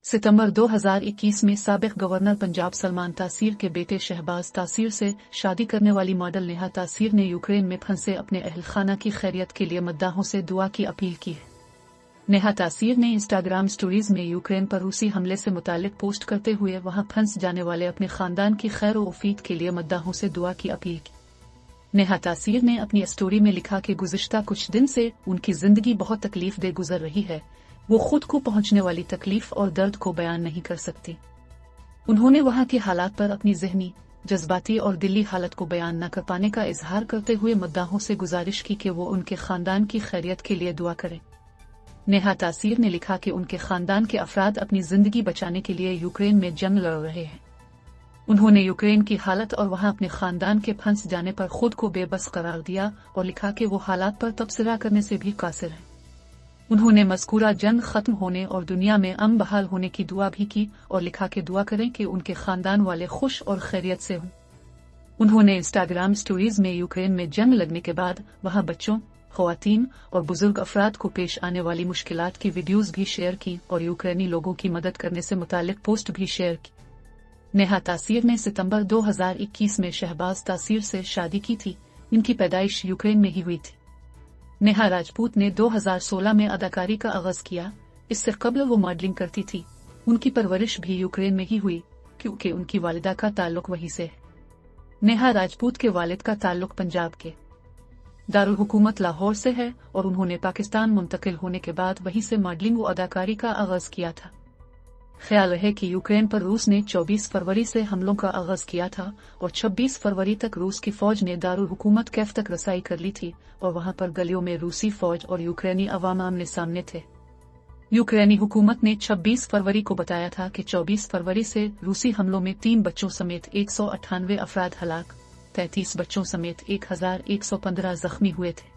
सितंबर 2021 में साबिक गवर्नर पंजाब सलमान तासीर के बेटे शहबाज तासीर से शादी करने वाली मॉडल नेहा तासीर ने यूक्रेन में फंसे अपने अहल खाना की खैरियत के लिए मद्दाहों से दुआ की अपील की है। नेहा तासीर ने इंस्टाग्राम स्टोरीज में यूक्रेन पर रूसी हमले से मुतालिक पोस्ट करते हुए वहां फंस जाने वाले अपने खानदान की खैर व उफीद के लिए मद्दाहों से दुआ की अपील की। नेहा तासीर ने अपनी स्टोरी में लिखा कि गुज़िश्ता कुछ दिन से उनकी जिंदगी बहुत तकलीफ दे गुजर रही है। वो खुद को पहुंचने वाली तकलीफ और दर्द को बयान नहीं कर सकती। उन्होंने वहां के हालात पर अपनी ज़हनी, जज्बाती और दिली हालत को बयान न कर पाने का इजहार करते हुए मद्दाहों से गुजारिश की कि वो उनके खानदान की खैरियत के लिए दुआ करें। नेहा तासीर ने लिखा कि उनके खानदान के अफराद अपनी जिंदगी बचाने के लिए यूक्रेन में जंग लड़ रहे हैं। उन्होंने यूक्रेन की हालत और वहां अपने खानदान के फंस जाने पर खुद को बेबस करार दिया और लिखा कि वो हालात पर तबसरा करने से भी कासिर हैं। उन्होंने मज़कूरा जंग खत्म होने और दुनिया में अमन बहाल होने की दुआ भी की और लिखा कि दुआ करें कि उनके खानदान वाले खुश और खैरियत से हों। उन्होंने इंस्टाग्राम स्टोरीज में यूक्रेन में जंग लगने के बाद वहां बच्चों, ख़वातीन और बुजुर्ग अफराद को पेश आने वाली मुश्किलात की वीडियोज भी शेयर की और यूक्रेनी लोगों की मदद करने से मुतालिक पोस्ट भी शेयर की। नेहा तासीर ने सितंबर 2021 में शहबाज तासीर से शादी की थी। इनकी पैदाइश यूक्रेन में ही हुई थी। नेहा राजपूत ने 2016 में अदाकारी का आगाज किया। इससे कबल वो मॉडलिंग करती थी। उनकी परवरिश भी यूक्रेन में ही हुई क्योंकि उनकी वालिदा का ताल्लुक वहीं से है। नेहा राजपूत के वालिद का ताल्लुक पंजाब के दारुल हुकूमत लाहौर से है और उन्होंने पाकिस्तान मुंतकिल होने के बाद वहीं से मॉडलिंग व अदाकारी का आगाज किया था। ख्याल है कि यूक्रेन पर रूस ने 24 फरवरी से हमलों का आगाज किया था और 26 फरवरी तक रूस की फौज ने दारुल हुकूमत कैफ तक रसाई कर ली थी और वहां पर गलियों में रूसी फौज और यूक्रेनी अवाम आमने सामने थे। यूक्रेनी हुकूमत ने 26 फरवरी को बताया था कि 24 फरवरी से रूसी हमलों में 3 बच्चों समेत 198 अफराद हलाक, 33 बच्चों समेत 1115 जख्मी हुए थे।